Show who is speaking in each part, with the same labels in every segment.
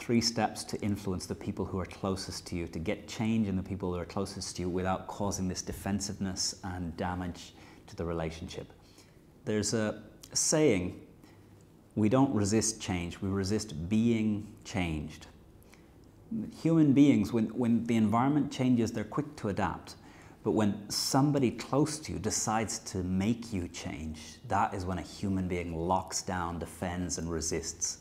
Speaker 1: 3 steps to influence the people who are closest to you, to get change in the people who are closest to you without causing this defensiveness and damage to the relationship. There's a saying, we don't resist change, we resist being changed. Human beings, when the environment changes, they're quick to adapt. But when somebody close to you decides to make you change, that is when a human being locks down, defends, and resists.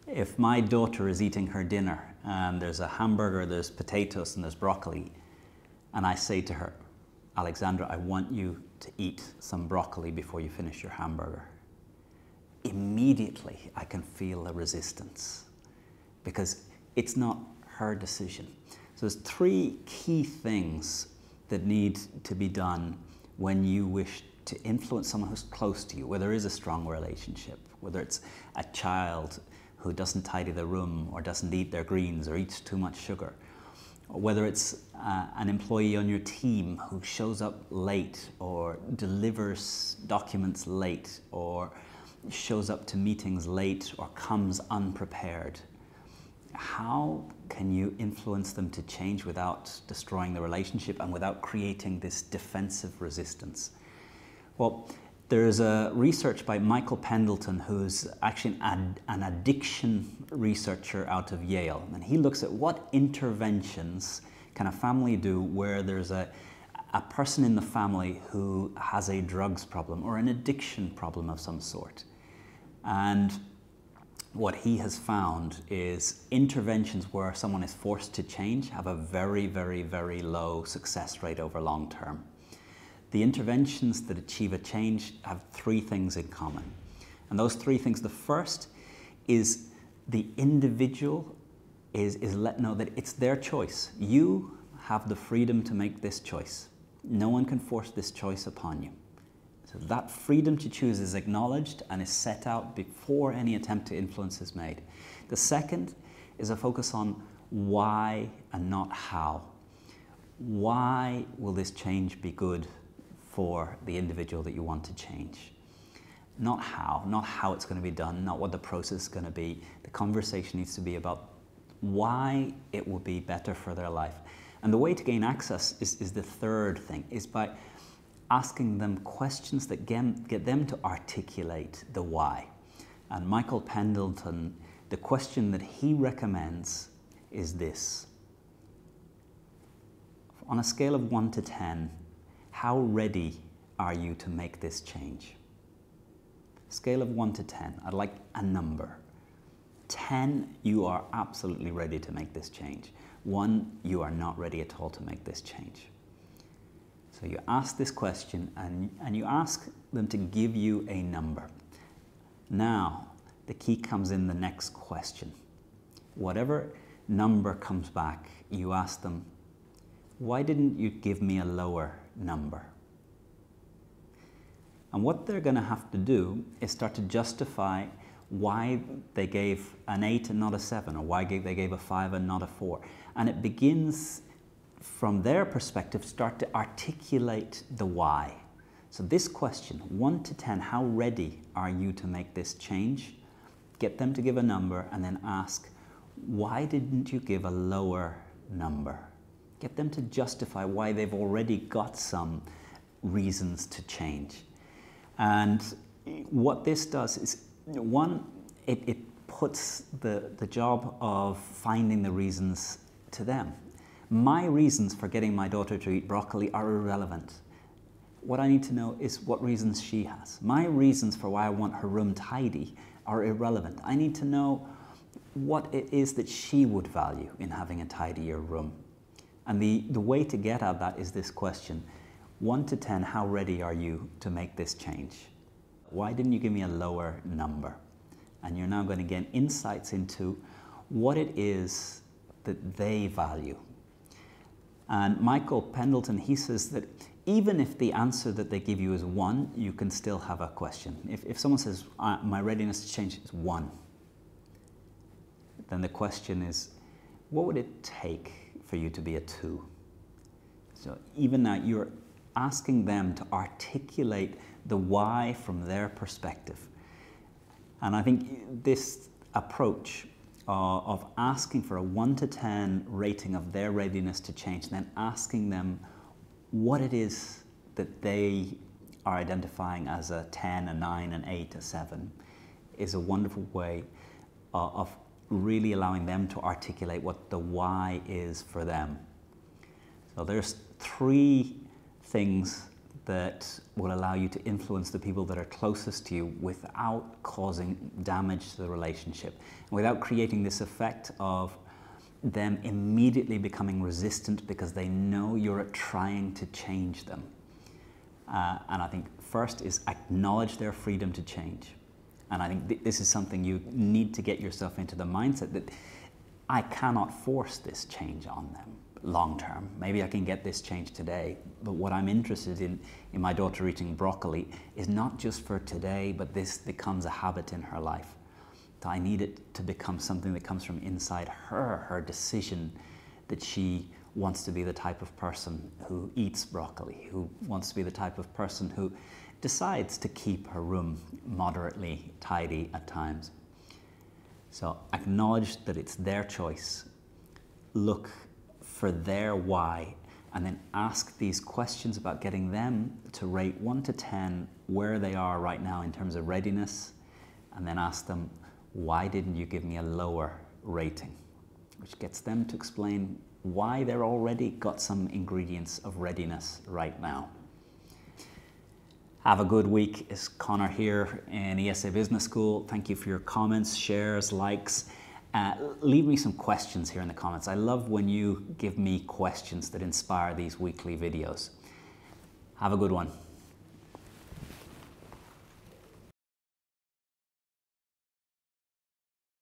Speaker 1: If my daughter is eating her dinner and there's a hamburger, there's potatoes, and there's broccoli, and I say to her, Alexandra, I want you to eat some broccoli before you finish your hamburger. Immediately, I can feel a resistance because it's not her decision. So there's 3 key things that need to be done when you wish to influence someone who's close to you, where there is a strong relationship, whether it's a child who doesn't tidy their room or doesn't eat their greens or eats too much sugar, or whether it's an employee on your team who shows up late or delivers documents late or shows up to meetings late or comes unprepared. How can you influence them to change without destroying the relationship and without creating this defensive resistance? Well, there's a research by Michael Pendelton, who's actually an addiction researcher out of Yale. And he looks at what interventions can a family do where there's a person in the family who has a drugs problem or an addiction problem of some sort. And what he has found is interventions where someone is forced to change have a very, very, very low success rate over long term. The interventions that achieve a change have 3 things in common. And those 3 things, the first is the individual is let know that it's their choice. You have the freedom to make this choice. No one can force this choice upon you. So that freedom to choose is acknowledged and is set out before any attempt to influence is made. The second is a focus on why and not how. Why will this change be good for the individual that you want to change? Not how it's going to be done, not what the process is going to be. The conversation needs to be about why it will be better for their life. And the way to gain access is the third thing, is by asking them questions that get them to articulate the why. And Michael Pendelton, the question that he recommends is this. On a scale of 1 to 10, how ready are you to make this change? Scale of 1 to 10, I'd like a number. 10, you are absolutely ready to make this change. 1, you are not ready at all to make this change. So you ask this question and you ask them to give you a number. Now, the key comes in the next question. Whatever number comes back, you ask them, why didn't you give me a lower number? And what they're going to have to do is start to justify why they gave an 8 and not a 7, or why they gave a 5 and not a 4. And it begins, from their perspective, start to articulate the why. So this question, 1 to 10, how ready are you to make this change? Get them to give a number and then ask, why didn't you give a lower number? Get them to justify why they've already got some reasons to change. And what this does is, one, it puts the job of finding the reasons to them. My reasons for getting my daughter to eat broccoli are irrelevant. What I need to know is what reasons she has. My reasons for why I want her room tidy are irrelevant. I need to know what it is that she would value in having a tidier room. And the way to get at that is this question. 1 to 10, how ready are you to make this change? Why didn't you give me a lower number? And you're now going to get insights into what it is that they value. And Michael Pendelton, he says that even if the answer that they give you is 1, you can still have a question. If someone says, my readiness to change is 1, then the question is, what would it take for you to be a 2? So even now, you're asking them to articulate the why from their perspective. And I think this approach of asking for a 1 to 10 rating of their readiness to change, and then asking them what it is that they are identifying as a 10, a 9, an 8, a 7, is a wonderful way of really allowing them to articulate what the why is for them. So there's 3 things that will allow you to influence the people that are closest to you without causing damage to the relationship, and without creating this effect of them immediately becoming resistant because they know you're trying to change them. And I think first is acknowledge their freedom to change. And I think this is something you need to get yourself into the mindset that I cannot force this change on them long term. Maybe I can get this change today, but what I'm interested in my daughter eating broccoli is not just for today, but this becomes a habit in her life. So I need it to become something that comes from inside her decision that she wants to be the type of person who eats broccoli, who wants to be the type of person who decides to keep her room moderately tidy at times. So acknowledge that it's their choice, look for their why, and then ask these questions about getting them to rate 1 to 10 where they are right now in terms of readiness, and then ask them, why didn't you give me a lower rating? Which gets them to explain why they're already got some ingredients of readiness right now. Have a good week. It's Conor here in ESA Business School. Thank you for your comments, shares, likes. Leave me some questions here in the comments. I love when you give me questions that inspire these weekly videos. Have a good one.